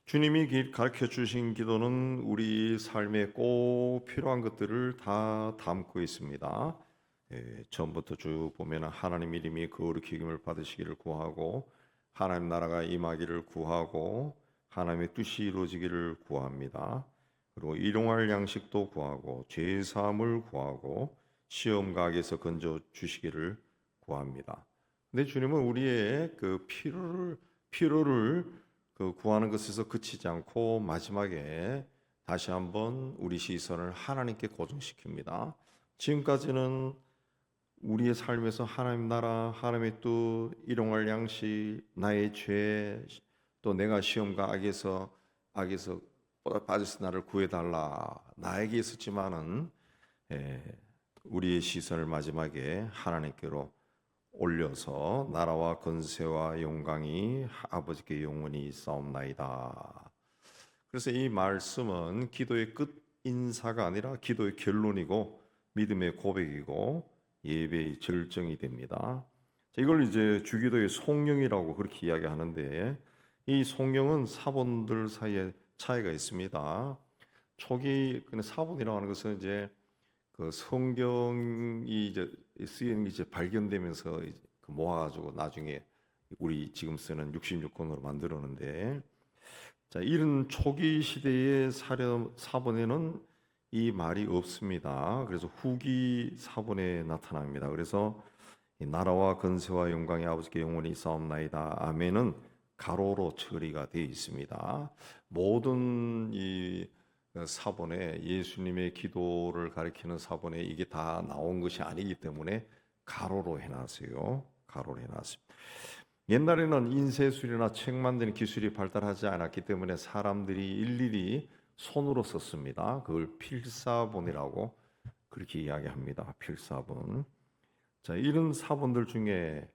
주님이 가르쳐 주신 기도는 우리 삶에 꼭 필요한 것들을 다 담고 있습니다. 처음부터 쭉 보면 하나님 이름이 거룩히 여김을 받으시기를 구하고, 하나님 나라가 임하기를 구하고, 하나님의 뜻이 이루어지기를 구합니다. 그리고 일용할 양식도 구하고, 죄 사함을 구하고, 시험 가게에서 건져 주시기를 구합니다. 근데 주님은 우리의 그 필요를 구하는 것에서 그치지 않고 마지막에 다시 한번 우리 시선을 하나님께 고정시킵니다. 지금까지는 우리의 삶에서 하나님 나라, 하나님의 뜻, 일용할 양식, 나의 죄, 또 내가 시험과 악에서 빠져서 나를 구해달라, 나에게 있었지만은 우리의 시선을 마지막에 하나님께로 올려서 나라와 권세와 영광이 아버지께 영원히 있사옵나이다. 그래서 이 말씀은 기도의 끝 인사가 아니라 기도의 결론이고 믿음의 고백이고 예배의 절정이 됩니다. 이걸 이제 주기도의 송영이라고 그렇게 이야기하는데, 이 송영은 사본들 사이에 차이가 있습니다. 초기 사본이라고 하는 것은 이제 그 성경이 이제 쓰인 게 이제 발견되면서 모아가지고 나중에 우리 지금 쓰는 66권으로 만들었는데, 자, 이런 초기 시대의 사본에는 이 말이 없습니다. 그래서 후기 사본에 나타납니다. 그래서 이 나라와 건세와 영광이 아버지께 영원히 있사옵나이다, 아멘은 가로로 처리가 되어 있습니다. 모든 이 사본에, 예수님의 기도를 가리키는 사본에 이게 다 나온 것이 아니기 때문에 가로로 해놨어요. 가로로 해놨습니다. 옛날에는 인쇄술이나 책 만드는 기술이 발달하지 않았기 때문에 사람들이 일일이 손으로 썼습니다. 그걸 필사본이라고 그렇게 이야기합니다. 필사본. 자, 이런 사본들 중에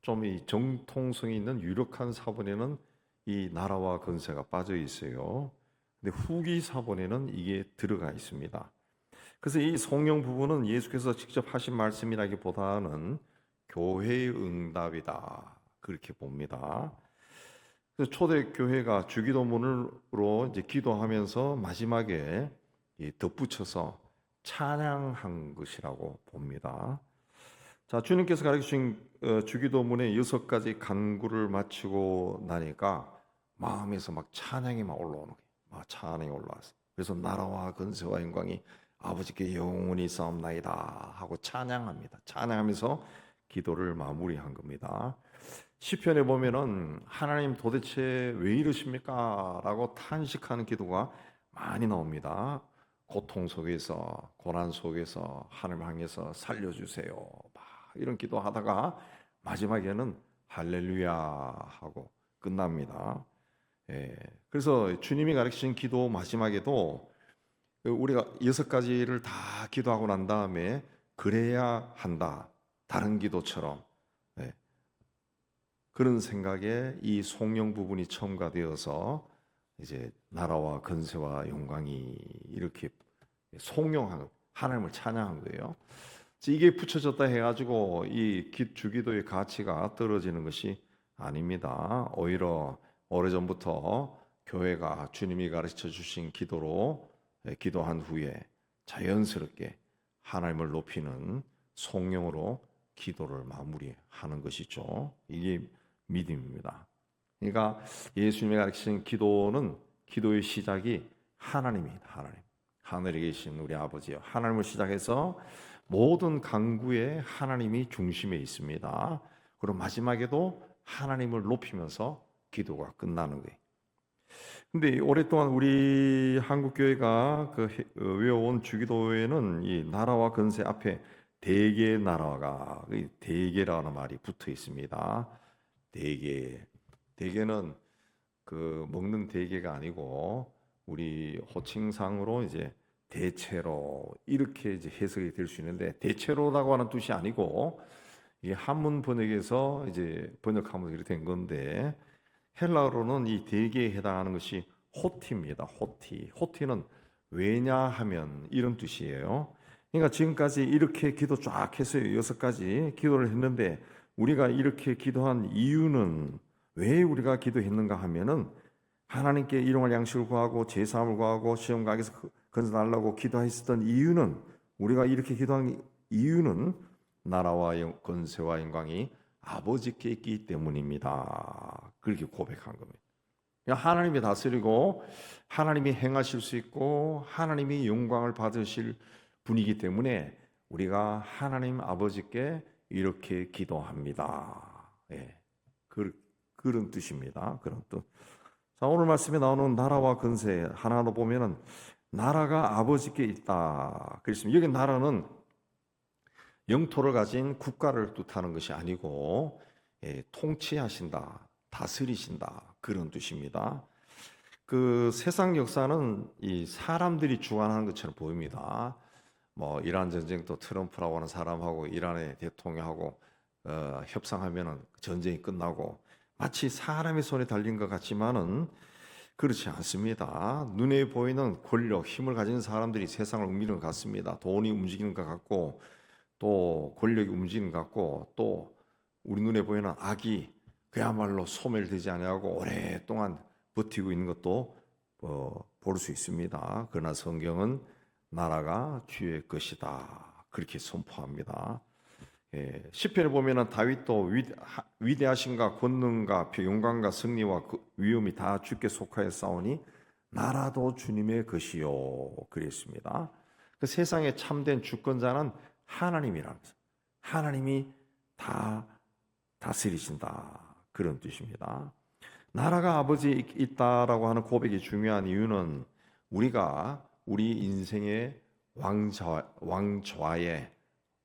좀 이 정통성이 있는 유력한 사본에는 이 나라와 건세가 빠져 있어요. 근데 후기 사본에는 이게 들어가 있습니다. 그래서 이 성령 부분은 예수께서 직접 하신 말씀이라기보다는 교회의 응답이다, 그렇게 봅니다. 그래서 초대 교회가 주기도문으로 이제 기도하면서 마지막에 덧붙여서 찬양한 것이라고 봅니다. 자, 주님께서 가르치신 주기도문의 6가지 간구를 마치고 나니까 마음에서 막 찬양이 막 올라오는 거예요. 막 찬양이 올라왔어요. 그래서 나라와 건세와 영광이 아버지께 영원히 있사옵나이다 하고 찬양합니다. 찬양하면서 기도를 마무리한 겁니다. 시편에 보면은 하나님 도대체 왜 이러십니까? 라고 탄식하는 기도가 많이 나옵니다. 고통 속에서, 고난 속에서 하나님 향해서 살려주세요, 막 이런 기도하다가 마지막에는 할렐루야 하고 끝납니다. 그래서 주님이 가르치신 기도 마지막에도 우리가 6가지를 다 기도하고 난 다음에 그래야 한다, 다른 기도처럼, 그런 생각에 이 송영 부분이 첨가되어서 이제 나라와 건세와 영광이 이렇게 송영한, 하나님을 찬양한 거예요. 이게 붙여졌다 해가지고 이 주기도의 가치가 떨어지는 것이 아닙니다. 오히려 오래전부터 교회가 주님이 가르쳐 주신 기도로 기도한 후에 자연스럽게 하나님을 높이는 송영으로 기도를 마무리하는 것이죠. 이게 믿음입니다. 그러니까 예수님이 가르치신 기도는, 기도의 시작이 하나님입니다. 하나님, 하늘에 계신 우리 아버지요, 하나님을 시작해서 모든 간구에 하나님이 중심에 있습니다. 그리고 마지막에도 하나님을 높이면서 기도가 끝나는 거예요. 근데 오랫동안 우리 한국 교회가 외워온 주기도에는 이 나라와 건세 앞에 대개 나라가, 대개라는 말이 붙어 있습니다. 대개는 그 먹는 대개가 아니고 우리 호칭상으로 이제 대체로 이렇게 이제 해석이 될 수 있는데, 대체로라고 하는 뜻이 아니고 이게 한문 번역에서 이제 번역하면 이렇게 된 건데, 헬라어로는 이 대개에 해당하는 것이 호티입니다. 호티는 왜냐하면 이런 뜻이에요. 그러니까 지금까지 이렇게 기도 쫙 해서 6가지 기도를 했는데, 우리가 이렇게 기도한 이유는, 왜 우리가 기도했는가 하면은 하나님께 일용할 양식을 구하고 제사함을 구하고 시험각에서 건져달라고 기도했었던 이유는, 우리가 이렇게 기도한 이유는 나라와 권세와 영광이 아버지께 있기 때문입니다. 그렇게 고백한 겁니다. 하나님이 다스리고 하나님이 행하실 수 있고 하나님이 영광을 받으실 분이기 때문에 우리가 하나님 아버지께 이렇게 기도합니다. 예, 그런 뜻입니다. 그런 뜻. 자, 오늘 말씀에 나오는 나라와 권세 하나로 보면은 나라가 아버지께 있다 그랬습니다. 여기 나라는 영토를 가진 국가를 뜻하는 것이 아니고 통치하신다, 다스리신다 그런 뜻입니다. 그 세상 역사는 이 사람들이 주관하는 것처럼 보입니다. 뭐 이란 전쟁도 트럼프라고 하는 사람하고 이란의 대통령하고 협상하면은 전쟁이 끝나고 마치 사람의 손에 달린 것 같지만은 그렇지 않습니다. 눈에 보이는 권력, 힘을 가진 사람들이 세상을 움직이는 것 같습니다. 돈이 움직이는 것 같고 또 권력이 움직이는 것 같고 또 우리 눈에 보이는 악이 그야말로 소멸되지 아니하고 오랫동안 버티고 있는 것도 볼 수 있습니다. 그러나 성경은 나라가 주의 것이다 그렇게 선포합니다. 시편을 보면은 다윗도 위대하신가 권능과 영광과 승리와 위엄이 다 주께 속하여 싸우니 나라도 주님의 것이요 그랬습니다. 그 세상의 참된 주권자는 하나님이라면서 하나님이 다 다스리신다 그런 뜻입니다. 나라가 아버지 있다라고 하는 고백이 중요한 이유는 우리가 우리 인생의 왕좌의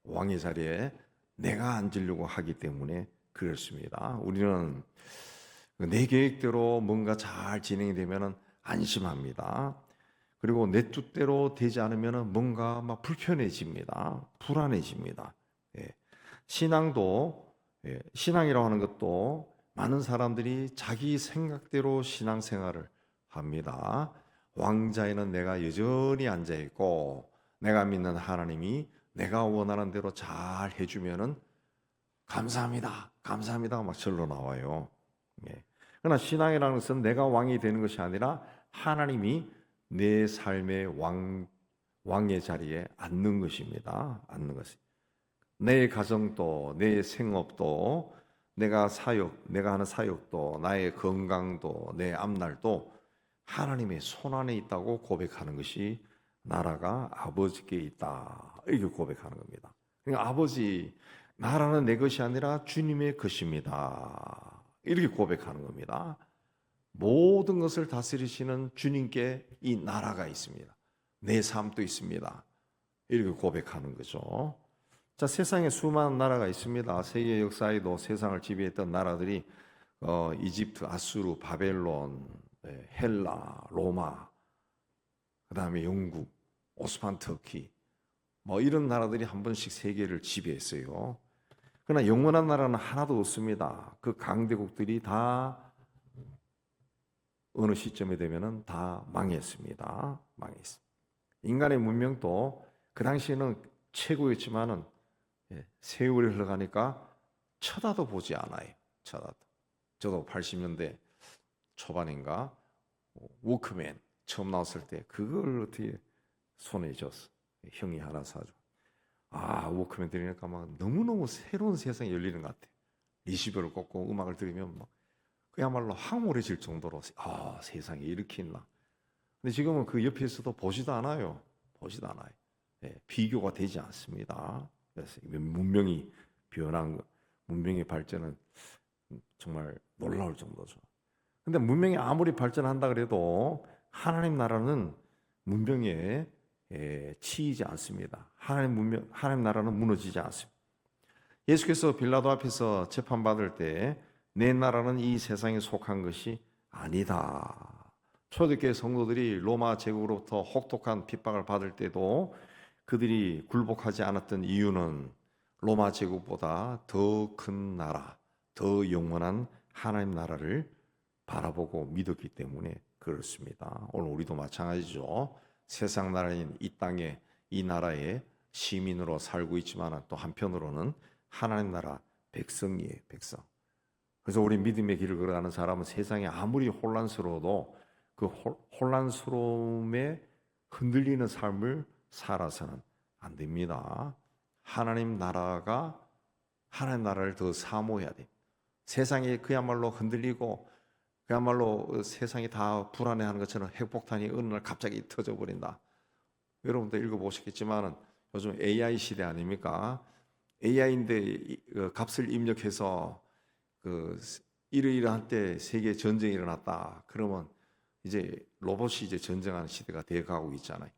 왕의 자리에 내가 앉으려고 하기 때문에 그렇습니다. 우리는 내 계획대로 뭔가 잘 진행이 되면 안심합니다. 그리고 내 뜻대로 되지 않으면 뭔가 막 불편해집니다. 불안해집니다. 신앙도 신앙이라고 하는 것도 많은 사람들이 자기 생각대로 신앙생활을 합니다. 왕자에는 내가 여전히 앉아 있고 내가 믿는 하나님이 내가 원하는 대로 잘 해주면은 감사합니다, 감사합니다 막 절로 나와요. 그러나 신앙이라는 것은 내가 왕이 되는 것이 아니라 하나님이 내 삶의 왕의 자리에 앉는 것입니다. 앉는 것이. 내 가정도, 내 생업도, 내가 하는 사역도, 나의 건강도, 내 앞날도 하나님의 손 안에 있다고 고백하는 것이 나라가 아버지께 있다 이렇게 고백하는 겁니다. 그러니까 아버지, 나라는 내 것이 아니라 주님의 것입니다 이렇게 고백하는 겁니다. 모든 것을 다스리시는 주님께 이 나라가 있습니다. 내 삶도 있습니다. 이렇게 고백하는 거죠. 자, 세상에 수많은 나라가 있습니다. 세계 역사에도 세상을 지배했던 나라들이 이집트, 아수르, 바벨론, 헬라, 로마, 그 다음에 영국, 오스만 터키 뭐 이런 나라들이 한 번씩 세계를 지배했어요. 그러나 영원한 나라는 하나도 없습니다. 그 강대국들이 다 어느 시점에 되면은 다 망했습니다. 망했습니다. 인간의 문명도 그 당시에는 최고였지만은 세월이 흘러가니까 쳐다도 보지 않아요. 쳐다도. 저도 80년대 초반인가 워크맨 처음 나왔을 때 그걸 어떻게 손에 줬어. 형이 하나 사줘. 워크맨 들으니까 막 너무너무 새로운 세상이 열리는 것 같아. 리시버를 꽂고 음악을 들으면 막 그야말로 황홀해질 정도로 세상에 이렇게 있나. 근데 지금은 그 옆에서도 보지도 않아요. 보지도 않아요. 비교가 되지 않습니다. 그래서 문명이 변한 문명의 발전은 정말 놀라울 정도죠. 근데 문명이 아무리 발전한다 그래도 하나님 나라는 문명에 치이지 않습니다. 하나님 나라는 무너지지 않습니다. 예수께서 빌라도 앞에서 재판받을 때 내 나라는 이 세상에 속한 것이 아니다. 초대교회 성도들이 로마 제국으로부터 혹독한 핍박을 받을 때도 그들이 굴복하지 않았던 이유는 로마 제국보다 더 큰 나라, 더 영원한 하나님 나라를 바라보고 믿었기 때문에 그렇습니다. 오늘 우리도 마찬가지죠. 세상 나라인 이 땅에 이 나라의 시민으로 살고 있지만 또 한편으로는 하나님 나라 백성이에요. 백성. 그래서 우리 믿음의 길을 걸어가는 사람은 세상이 아무리 혼란스러워도 그 혼란스러움에 흔들리는 삶을 살아서는 안 됩니다. 하나님 나라를 더 사모해야 돼. 세상이 그야말로 흔들리고 그야말로 세상이 다 불안해하는 것처럼 핵폭탄이 어느 날 갑자기 터져버린다. 여러분도 읽어보셨겠지만 요즘 AI 시대 아닙니까? AI인데 값을 입력해서 이러이러한 때 세계 전쟁이 일어났다. 그러면 이제 로봇이 이제 전쟁하는 시대가 되어가고 있잖아요.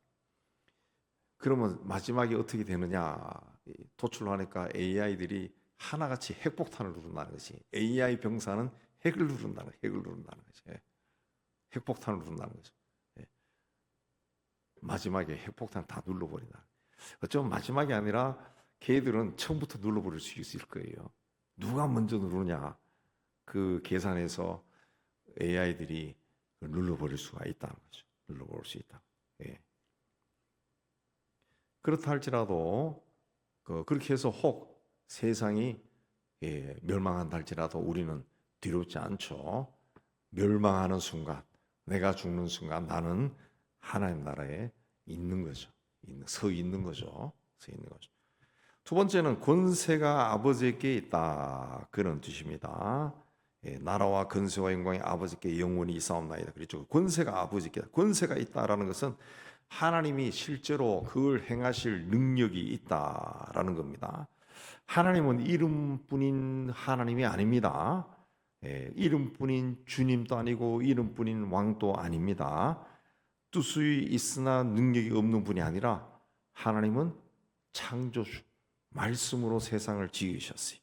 그러면 마지막에 어떻게 되느냐? 도출하니까 AI들이 하나같이 핵폭탄을 누른다는 것이. AI 병사는 핵을 누른다는 것이. 핵폭탄을 누른다는 거죠. 마지막에 핵폭탄 다 눌러버린다. 어쩌면 마지막이 아니라 걔들은 처음부터 눌러버릴 수 있을 거예요. 누가 먼저 누르냐? 그 계산해서 AI들이 눌러버릴 수가 있다는 거죠. 눌러버릴 수 있다. 예. 그렇다 할지라도 그렇게 해서 혹 세상이 멸망한다 할지라도 우리는 두렵지 않죠. 멸망하는 순간, 내가 죽는 순간 나는 하나님 나라에 있는 거죠. 서 있는 거죠. 두 번째는 권세가 아버지께 있다. 그런 뜻입니다. 나라와 권세와 영광이 아버지께 영원히 있사옵나이다. 그렇죠. 권세가 아버지께 권세가 있다라는 것은 하나님이 실제로 그걸 행하실 능력이 있다라는 겁니다. 하나님은 이름뿐인 하나님이 아닙니다. 이름뿐인 주님도 아니고 이름뿐인 왕도 아닙니다. 뜻이 있으나 능력이 없는 분이 아니라 하나님은 창조주, 말씀으로 세상을 지으셨어요.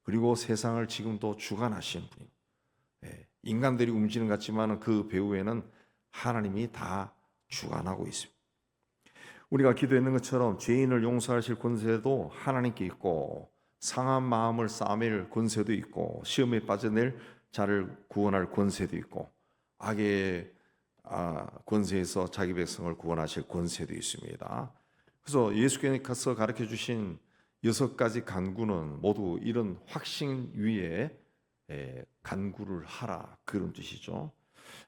그리고 세상을 지금도 주관하시는 분입니다. 인간들이 움직이는 것 같지만 그 배후에는 하나님이 다 주관하고 있습니다. 우리가 기도했는 것처럼 죄인을 용서하실 권세도 하나님께 있고 상한 마음을 싸맬 권세도 있고 시험에 빠져낼 자를 구원할 권세도 있고 악의 권세에서 자기 백성을 구원하실 권세도 있습니다. 그래서 예수께서 가르쳐 주신 6가지 간구는 모두 이런 확신 위에 간구를 하라 그런 뜻이죠.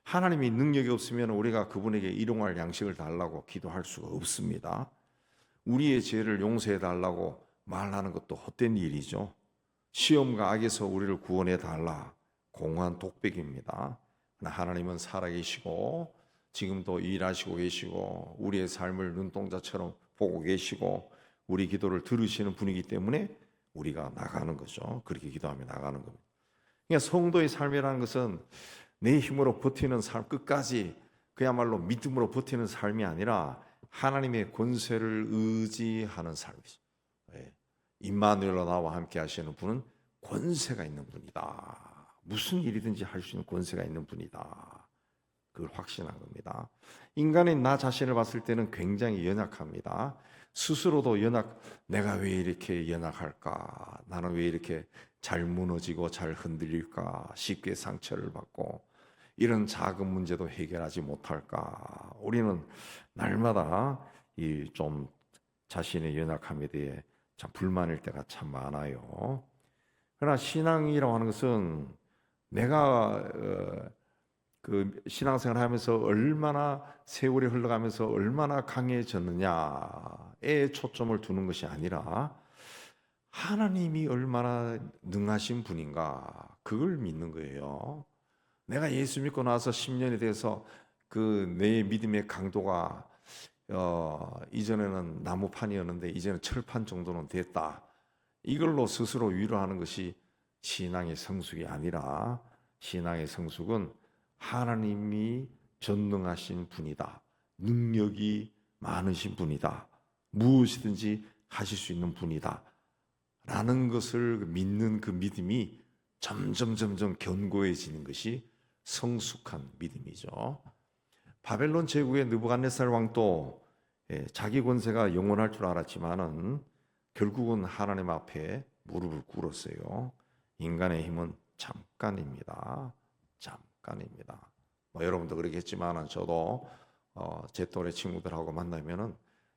하나님이 능력이 없으면 우리가 그분에게 일용할 양식을 달라고 기도할 수가 없습니다. 우리의 죄를 용서해 달라고 말하는 것도 헛된 일이죠. 시험과 악에서 우리를 구원해 달라 공허한 독백입니다. 하나님은 살아계시고 지금도 일하시고 계시고 우리의 삶을 눈동자처럼 보고 계시고 우리 기도를 들으시는 분이기 때문에 우리가 나가는 거죠. 그렇게 기도하며 나가는 겁니다. 그러니까 성도의 삶이라는 것은 내 힘으로 버티는 삶, 끝까지 그야말로 믿음으로 버티는 삶이 아니라 하나님의 권세를 의지하는 삶이죠. 임마누엘로 나와 함께 하시는 분은 권세가 있는 분이다. 무슨 일이든지 할 수 있는 권세가 있는 분이다. 그걸 확신한 겁니다. 인간인 나 자신을 봤을 때는 굉장히 연약합니다. 스스로도 내가 왜 이렇게 연약할까? 나는 왜 이렇게 잘 무너지고 잘 흔들릴까? 쉽게 상처를 받고 이런 작은 문제도 해결하지 못할까? 우리는 날마다 이 좀 자신의 연약함에 대해 참 불만일 때가 참 많아요. 그러나 신앙이라고 하는 것은 내가 그 신앙생활을 하면서 얼마나 세월이 흘러가면서 얼마나 강해졌느냐에 초점을 두는 것이 아니라 하나님이 얼마나 능하신 분인가 그걸 믿는 거예요. 내가 예수 믿고 나서 10년이 돼서 그 내 믿음의 강도가 이전에는 나무판이었는데 이제는 철판 정도는 됐다. 이걸로 스스로 위로하는 것이 신앙의 성숙이 아니라 신앙의 성숙은 하나님이 전능하신 분이다. 능력이 많으신 분이다. 무엇이든지 하실 수 있는 분이다. 라는 것을 믿는 그 믿음이 점점 견고해지는 것이 성숙한 믿음이죠. 바벨론 제국의 느부갓네살 왕도 자기 권세가 영원할 줄 알았지만은 결국은 하나님 앞에 무릎을 꿇었어요. 인간의 힘은 잠깐입니다. 여러분도 그러겠지만 저도 제 또래 친구들하고 만나면은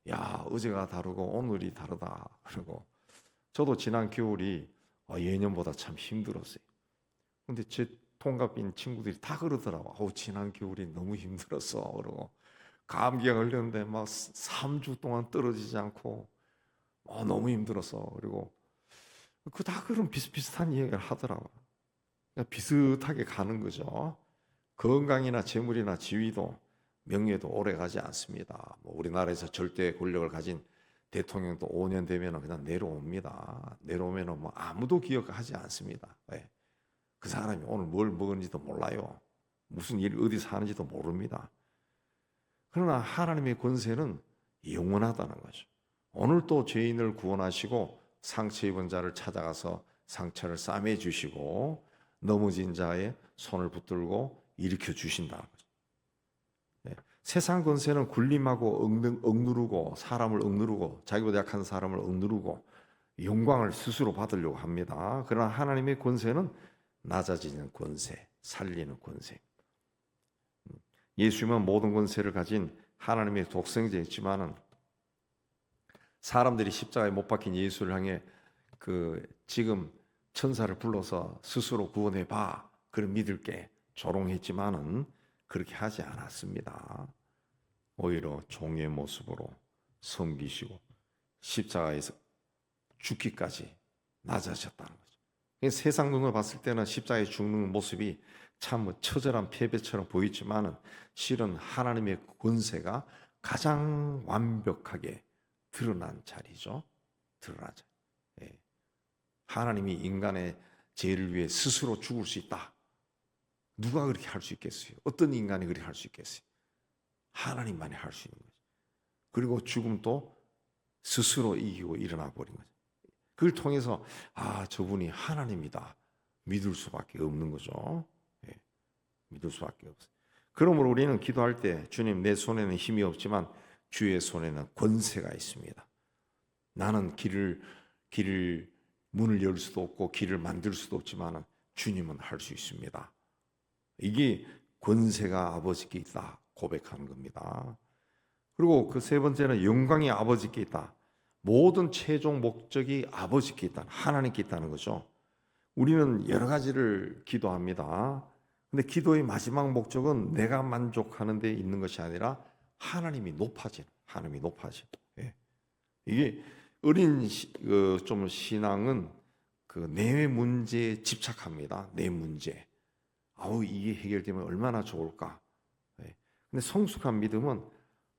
야 어제가 다르고 오늘이 다르다 그러고 저도 지난 겨울이 예년보다 참 힘들었어요. 근데 제 동갑인 친구들이 다 그러더라고. 지난 겨울이 너무 힘들었어. 그러고 감기가 걸렸는데 막 3주 동안 떨어지지 않고 너무 힘들었어. 그리고 그 다 그런 비슷비슷한 이야기를 하더라고. 그러니까 비슷하게 가는 거죠. 건강이나 재물이나 지위도 명예도 오래 가지 않습니다. 뭐 우리나라에서 절대 권력을 가진 대통령도 5년 되면 그냥 내려옵니다. 내려오면 뭐 아무도 기억하지 않습니다. 왜? 그 사람이 오늘 뭘 먹었는지도 몰라요. 무슨 일 어디서 하는지도 모릅니다. 그러나 하나님의 권세는 영원하다는 거죠. 오늘 또 죄인을 구원하시고 상처 입은 자를 찾아가서 상처를 싸매 주시고 넘어진 자의 손을 붙들고 일으켜 주신다는 거죠. 네. 세상 권세는 군림하고 억누르고 사람을 억누르고 자기보다 약한 사람을 억누르고 영광을 스스로 받으려고 합니다. 그러나 하나님의 권세는 낮아지는 권세, 살리는 권세. 예수님은 모든 권세를 가진 하나님의 독생자였지만은 사람들이 십자가에 못 박힌 예수를 향해 지금 천사를 불러서 스스로 구원해 봐. 그럼 믿을게. 조롱했지만은 그렇게 하지 않았습니다. 오히려 종의 모습으로 섬기시고 십자가에서 죽기까지 낮아졌다는 거죠. 세상 눈으로 봤을 때는 십자가에 죽는 모습이 참 처절한 패배처럼 보이지만은 실은 하나님의 권세가 가장 완벽하게 드러난 자리죠. 드러난 자리. 예. 하나님이 인간의 죄를 위해 스스로 죽을 수 있다. 누가 그렇게 할 수 있겠어요? 어떤 인간이 그렇게 할 수 있겠어요? 하나님만이 할 수 있는 거죠. 그리고 죽음도 스스로 이기고 일어나 버린 거죠. 그걸 통해서 저분이 하나님이다 믿을 수밖에 없는 거죠. 예, 믿을 수밖에 없어요. 그러므로 우리는 기도할 때 주님 내 손에는 힘이 없지만 주의 손에는 권세가 있습니다. 나는 길을 문을 열 수도 없고 길을 만들 수도 없지만 주님은 할 수 있습니다. 이게 권세가 아버지께 있다 고백하는 겁니다. 그리고 그 세 번째는 영광이 아버지께 있다. 모든 최종 목적이 아버지께 있다. 하나님께 있다는 거죠. 우리는 여러 가지를 기도합니다. 근데 기도의 마지막 목적은 내가 만족하는 데 있는 것이 아니라 하나님이 높아진. 예. 이게 어린 좀 신앙은 내 문제에 집착합니다. 내 문제. 이게 해결되면 얼마나 좋을까. 예. 근데 성숙한 믿음은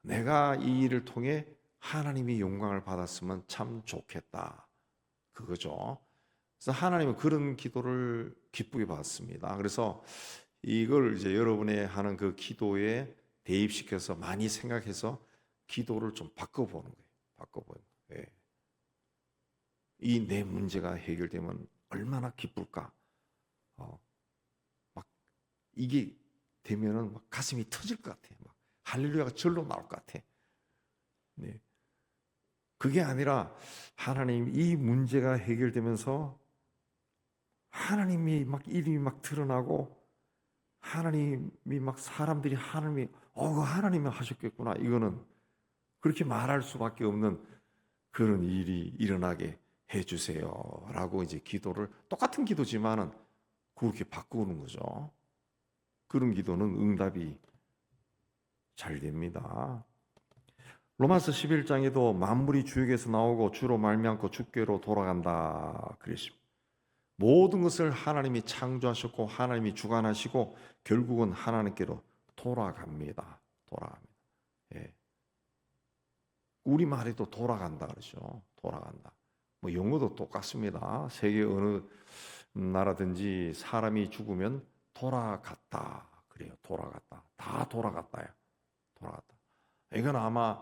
내가 이 일을 통해 하나님이 영광을 받았으면 참 좋겠다. 그거죠. 그래서 하나님은 그런 기도를 기쁘게 받습니다. 그래서 이걸 이제 여러분의 하는 그 기도에 대입시켜서 많이 생각해서 기도를 좀 바꿔보는 거예요. 바꿔보는 거예요. 예. 이 내 문제가 해결되면 얼마나 기쁠까. 막 이게 되면은 막 가슴이 터질 것 같아. 막 할렐루야가 절로 나올 것 같아. 네. 그게 아니라 하나님 이 문제가 해결되면서 하나님이 막 이름이 막 드러나고 하나님이 막 사람들이 하나님이 하셨겠구나. 이거는 그렇게 말할 수밖에 없는 그런 일이 일어나게 해주세요라고 이제 기도를 똑같은 기도지만은 그렇게 바꾸는 거죠. 그런 기도는 응답이 잘 됩니다. 로마서 11장에도 만물이 주에게서 나오고 주로 말미암고 주께로 돌아간다 그랬습니다. 모든 것을 하나님이 창조하셨고 하나님이 주관하시고 결국은 하나님께로 돌아갑니다. 예. 우리 말에도 돌아간다 그러죠. 돌아간다. 뭐 영어도 똑같습니다. 세계 어느 나라든지 사람이 죽으면 돌아갔다 그래요. 돌아갔다. 다 돌아갔다요. 돌아갔다. 이건 아마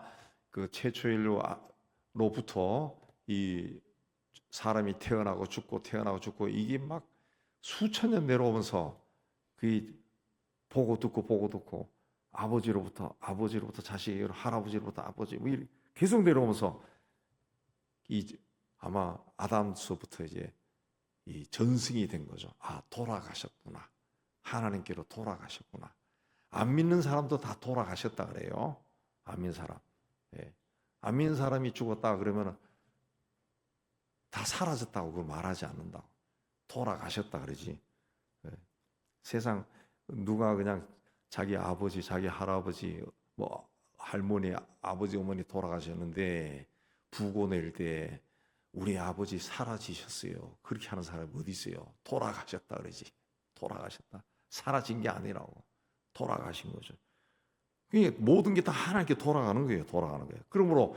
그 최초일로부터 이 사람이 태어나고 죽고 이게 막 수천 년 내려오면서 그 보고 듣고 아버지로부터 자식에게로 할아버지로부터 아버지 뭐 계속 내려오면서 이 아마 아담서부터 이제 이 전승이 된 거죠. 돌아가셨구나. 하나님께로 돌아가셨구나. 안 믿는 사람도 다 돌아가셨다 그래요. 안 믿는 사람. 예. 안 믿는 사람이 죽었다 그러면 다 사라졌다고 그걸 말하지 않는다고. 돌아가셨다 그러지. 예. 세상 누가 그냥 자기 아버지, 자기 할아버지, 뭐 할머니, 아버지, 어머니 돌아가셨는데 부고 낼 때 우리 아버지 사라지셨어요. 그렇게 하는 사람이 어디 있어요? 돌아가셨다 그러지. 돌아가셨다. 사라진 게 아니라고. 돌아가신 거죠. 그러니까 모든 게 다 하나님께 돌아가는 거예요. 돌아가는 거예요. 그러므로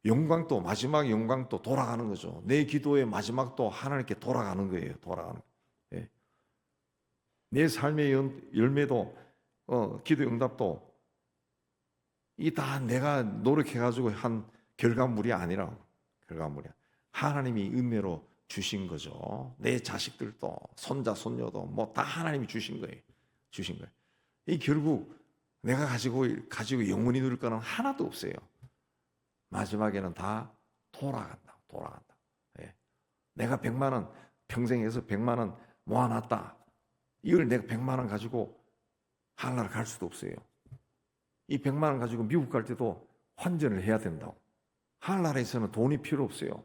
영광도 마지막 영광도 돌아가는 거죠. 내 기도의 마지막도 하나님께 돌아가는 거예요. 돌아가는 거예요. 예. 내 삶의 열매도 기도 응답도 이 다 내가 노력해 가지고 한 결과물이 아니라 결과물이야. 하나님이 은혜로 주신 거죠. 내 자식들도 손자 손녀도 뭐 다 하나님이 주신 거예요. 주신 거예요. 이 결국 내가 가지고 영원히 누릴 거는 하나도 없어요. 마지막에는 다 돌아간다. 돌아간다. 예. 내가 100만 원 평생에서 100만 원 모아놨다. 이걸 내가 100만 원 가지고 하늘나라 갈 수도 없어요. 이 100만 원 가지고 미국 갈 때도 환전을 해야 된다고. 하늘나라에서는 돈이 필요 없어요.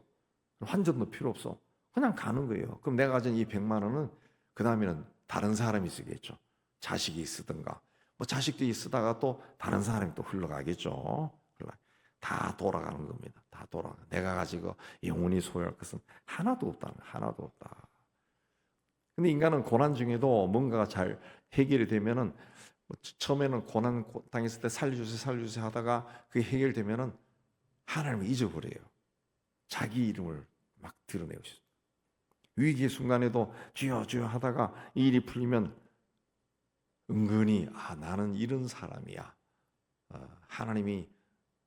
환전도 필요 없어. 그냥 가는 거예요. 그럼 내가 가진 이 100만 원은 그 다음에는 다른 사람이 쓰겠죠. 자식이 쓰든가. 뭐 자식들이 쓰다가 또 다른 사람이 또 흘러가겠죠. 다 돌아가는 겁니다. 다 돌아가. 내가 가지고 영원히 소유할 것은 하나도 없다. 하나도 없다. 근데 인간은 고난 중에도 뭔가가 잘 해결이 되면은 처음에는 고난 당했을 때 살려주세요 하다가 그게 해결되면은 하나님을 잊어버려요. 자기 이름을 막 드러내고 싶어요. 위기의 순간에도 주여 주여 하다가 이 일이 풀리면 은근히 나는 이런 사람이야. 하나님이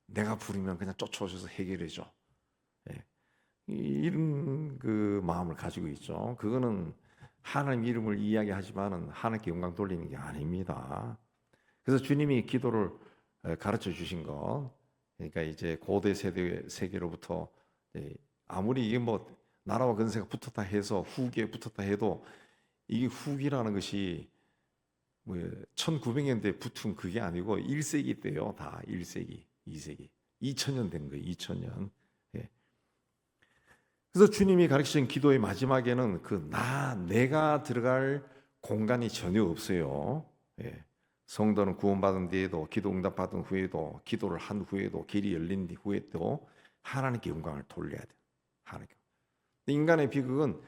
내가 부르면 그냥 쫓아오셔서 해결해줘. 예. 이런 그 마음을 가지고 있죠. 그거는 하나님 이름을 이야기하지만은 하나님께 영광 돌리는 게 아닙니다. 그래서 주님이 기도를 가르쳐 주신 것, 그러니까 이제 고대 세계로부터 아무리 이게 뭐 나라와 근세가 붙었다 해서 후기에 붙었다 해도 이게 후기라는 것이 뭐 1900년대에 붙은 그게 아니고 1세기 때요. 다 1세기, 2세기, 2000년 된 거예요. 2000년. 예. 그래서 주님이 가르치신 기도의 마지막에는 내가 들어갈 공간이 전혀 없어요. 예. 성도는 구원받은 뒤에도 기도 응답 받은 후에도 기도를 한 후에도 길이 열린 후에도 하나님께 영광을 돌려야 돼요. 하나님께. 인간의 비극은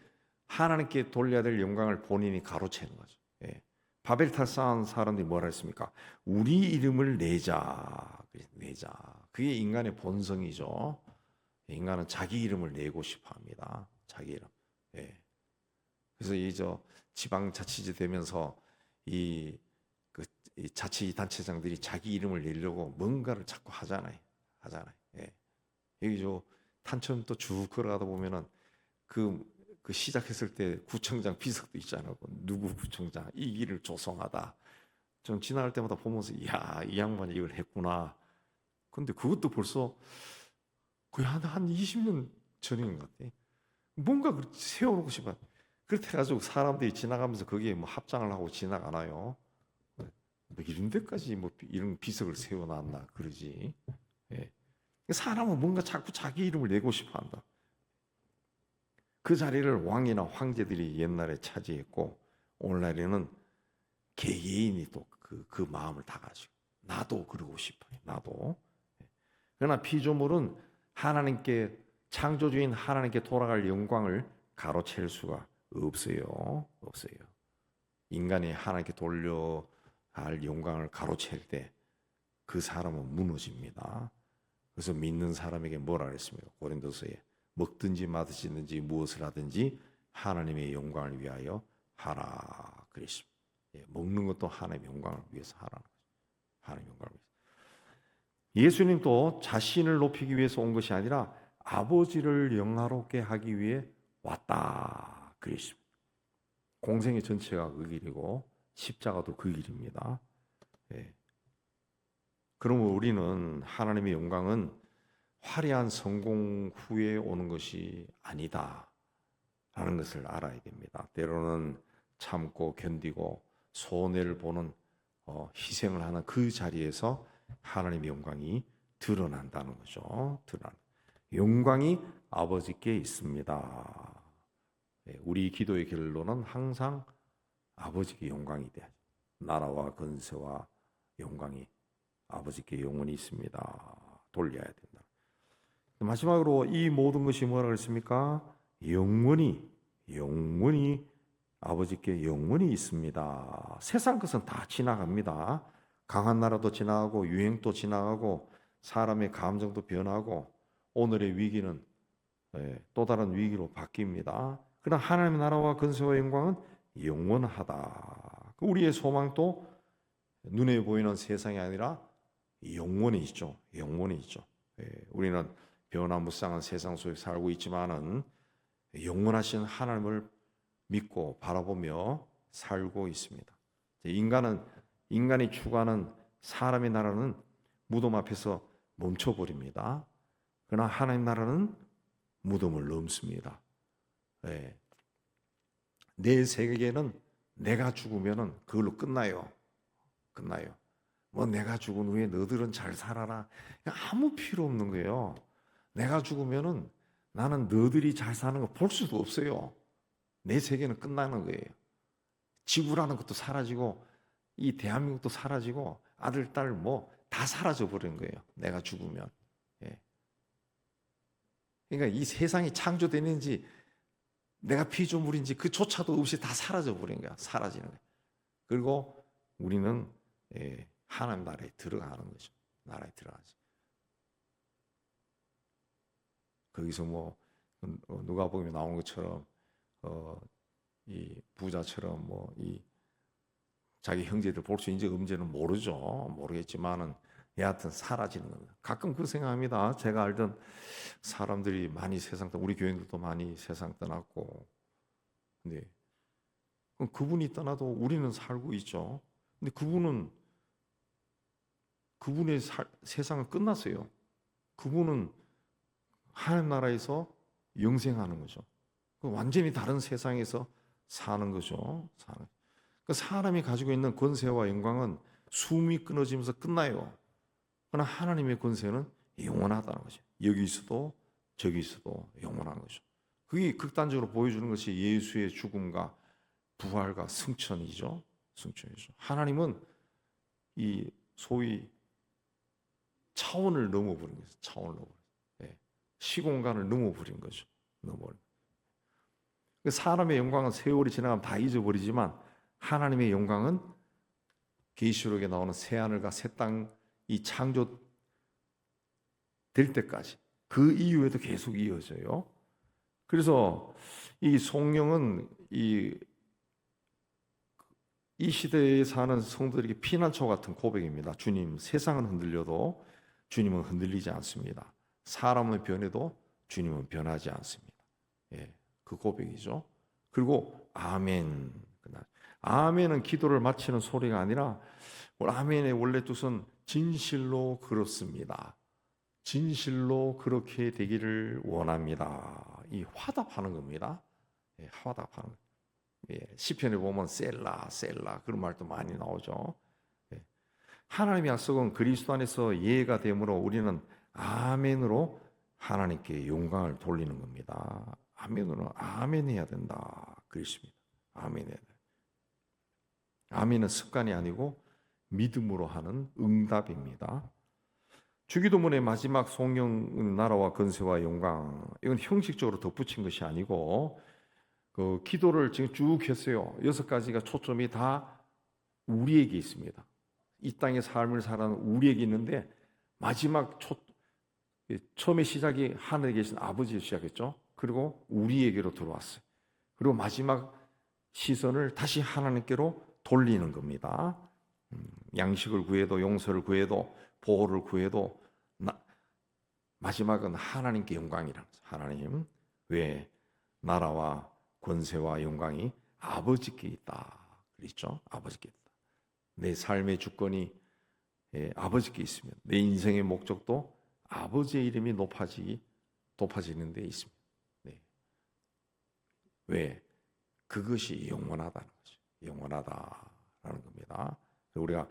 하나님께 돌려야 될 영광을 본인이 가로채는 거죠. 예. 바벨탑 쌓은 사람들이 뭐라 했습니까? 우리 이름을 내자. 그게 인간의 본성이죠. 인간은 자기 이름을 내고 싶어 합니다. 자기 이름. 예. 그래서 지방자치제 되면서 이 자치단체장들이 자기 이름을 내려고 뭔가를 자꾸 하잖아요. 예. 여기 탄천 또 쭉 걸어가다 보면은 그 시작했을 때 구청장 비석도 있잖아요. 누구 구청장 이 길을 조성하다. 좀 지나갈 때마다 보면서 이 양반이 이걸 했구나. 근데 그것도 벌써 거의 한 20년 전인 것 같아. 뭔가 세워놓고 싶어. 그렇게 해가지고 사람들이 지나가면서 거기에 뭐 합장을 하고 지나가나요? 뭐 이런 데까지 뭐 이런 비석을 세워놨나 그러지. 예. 사람은 뭔가 자꾸 자기 이름을 내고 싶어한다. 그 자리를 왕이나 황제들이 옛날에 차지했고 오늘날에는 개개인이 또 그 마음을 다 가지고 나도 그러고 싶어요. 나도. 그러나 피조물은 하나님께 창조주인 하나님께 돌아갈 영광을 가로챌 수가 없어요. 인간이 하나님께 돌려야 할 영광을 가로챌 때 그 사람은 무너집니다. 그래서 믿는 사람에게 뭐라 그랬습니까? 고린도서에 먹든지 마시든지 무엇을 하든지 하나님의 영광을 위하여 하라 그랬습니다. 예, 먹는 것도 하나님의 영광을 위해서 하라는 거죠. 하나님의 영광을 위해서. 예수님도 자신을 높이기 위해서 온 것이 아니라 아버지를 영화롭게 하기 위해 왔다 그랬습니다. 공생의 전체가 그 길이고 십자가도 그 길입니다. 예. 그러면 우리는 하나님의 영광은 화려한 성공 후에 오는 것이 아니다 라는 것을 알아야 됩니다. 때로는 참고 견디고 손해를 보는 희생을 하는 그 자리에서 하나님의 영광이 드러난다는 거죠. 영광이 아버지께 있습니다. 우리 기도의 결론은 항상 아버지께 영광이 돼. 나라와 권세와 영광이 아버지께 영원히 있습니다. 돌려야 된다. 마지막으로 이 모든 것이 뭐라 그랬습니까? 영원히 아버지께 영원히 있습니다. 세상 것은 다 지나갑니다. 강한 나라도 지나가고 유행도 지나가고 사람의 감정도 변하고 오늘의 위기는 또 다른 위기로 바뀝니다. 그러나 하나님의 나라와 권세와 영광은 영원하다. 우리의 소망도 눈에 보이는 세상이 아니라 영원히 있죠. 영원히 있죠. 우리는 변화무쌍한 세상 속에 살고 있지만은 영원하신 하나님을 믿고 바라보며 살고 있습니다. 인간이 추구하는 사람의 나라는 무덤 앞에서 멈춰버립니다. 그러나 하나님 나라는 무덤을 넘습니다. 내 세계는 내가 죽으면은 그걸로 끝나요. 뭐 내가 죽은 후에 너들은 잘 살아라. 아무 필요 없는 거예요. 내가 죽으면은 나는 너들이 잘 사는 거 볼 수도 없어요. 내 세계는 끝나는 거예요. 지구라는 것도 사라지고 이 대한민국도 사라지고 아들, 딸 뭐 다 사라져 버리는 거예요. 내가 죽으면. 그러니까 이 세상이 창조되는지 내가 피조물인지 그조차도 없이 다 사라져 버린 거야. 사라지는 거야. 그리고 우리는 하나님 나라에 들어가는 거죠. 나라에 들어가지. 거기서 뭐 누가복음에 나온 것처럼 이 부자처럼 뭐 이 자기 형제들 볼 수 있는지 없는지는 모르겠지만은 여하튼 사라지는 겁니다. 가끔 그 생각합니다. 제가 알던 사람들이 많이 세상 떠, 우리 교인들도 많이 세상 떠났고, 근데 그분이 떠나도 우리는 살고 있죠. 근데 그분의 세상은 끝났어요. 그분은 하나님 나라에서 영생하는 거죠. 완전히 다른 세상에서 사는 거죠. 사람이 가지고 있는 권세와 영광은 숨이 끊어지면서 끝나요. 그러나 하나님의 권세는 영원하다는 거죠. 여기 있어도 저기 있어도 영원한 거죠. 그게 극단적으로 보여주는 것이 예수의 죽음과 부활과 승천이죠. 하나님은 이 소위 차원을 넘어버린 거죠. 차원을 넘어버린. 시공간을 넘어버린 거죠. 사람의 영광은 세월이 지나가면 다 잊어버리지만 하나님의 영광은 계시록에 나오는 새 하늘과 새 땅이 창조될 때까지 그 이후에도 계속 이어져요. 그래서 이 성령은 이 시대에 사는 성도들에게 피난처 같은 고백입니다. 주님, 세상은 흔들려도 주님은 흔들리지 않습니다. 사람은 변해도 주님은 변하지 않습니다. 그 고백이죠. 그리고 아멘. 아멘은 기도를 마치는 소리가 아니라 아멘의 원래 뜻은 진실로 그렇습니다. 진실로 그렇게 되기를 원합니다. 이 화답하는 겁니다. 화답하는 거예요. 시편에 보면 셀라 그런 말도 많이 나오죠. 하나님의 약속은 그리스도 안에서 예가 되므로 우리는 아멘으로 하나님께 영광을 돌리는 겁니다. 아멘으로 아멘 해야 된다. 그렇습니다. 아멘 해야 돼. 아멘은 습관이 아니고 믿음으로 하는 응답입니다. 주기도문의 마지막 성령 나라와 권세와 영광, 이건 형식적으로 덧붙인 것이 아니고 그 기도를 지금 쭉 했어요. 6가지가 초점이 다 우리에게 있습니다. 이 땅의 삶을 살아가는 우리에게 있는데 마지막 처음에 시작이 하늘에 계신 아버지에 시작했죠. 그리고 우리에게로 들어왔어요. 그리고 마지막 시선을 다시 하나님께로 돌리는 겁니다. 양식을 구해도 용서를 구해도 보호를 구해도 마지막은 하나님께 영광이라는 거죠. 하나님, 왜 나라와 권세와 영광이 아버지께 있다. 그랬죠? 아버지께 있다. 내 삶의 주권이 아버지께 있으면 내 인생의 목적도 아버지의 이름이 높아지는 데 있습니다. 왜? 그것이 영원하다는 거죠. 영원하다라는 겁니다. 우리가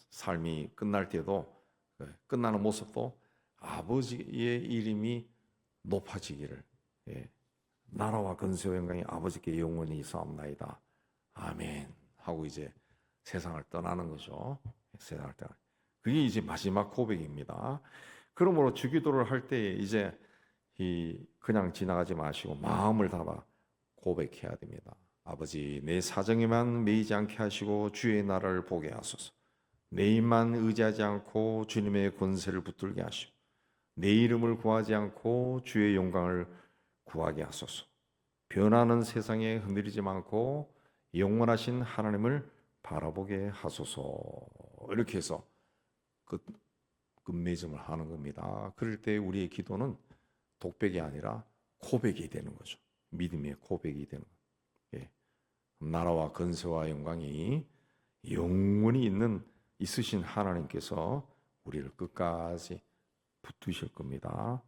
삶이 끝날 때도 끝나는 모습도 아버지의 이름이 높아지기를 나라와 근세와 영광이 아버지께 영원히 있사옵나이다. 아멘 하고 이제 세상을 떠나는 거죠. 세상을 떠나. 그게 이제 마지막 고백입니다. 그러므로 주기도를 할 때 이제 그냥 지나가지 마시고 마음을 담아 고백해야 됩니다. 아버지, 내 사정에만 매이지 않게 하시고 주의 나라를 보게 하소서. 내 입만 의지하지 않고 주님의 권세를 붙들게 하시고 내 이름을 구하지 않고 주의 영광을 구하게 하소서. 변하는 세상에 흔들리지 않고 영원하신 하나님을 바라보게 하소서. 이렇게 해서 끝맺음을 하는 겁니다. 그럴 때 우리의 기도는 독백이 아니라 고백이 되는 거죠. 믿음의 고백이 되는 거예요. 예. 나라와 건세와 영광이 영원히 있으신 하나님께서 우리를 끝까지 붙드실 겁니다.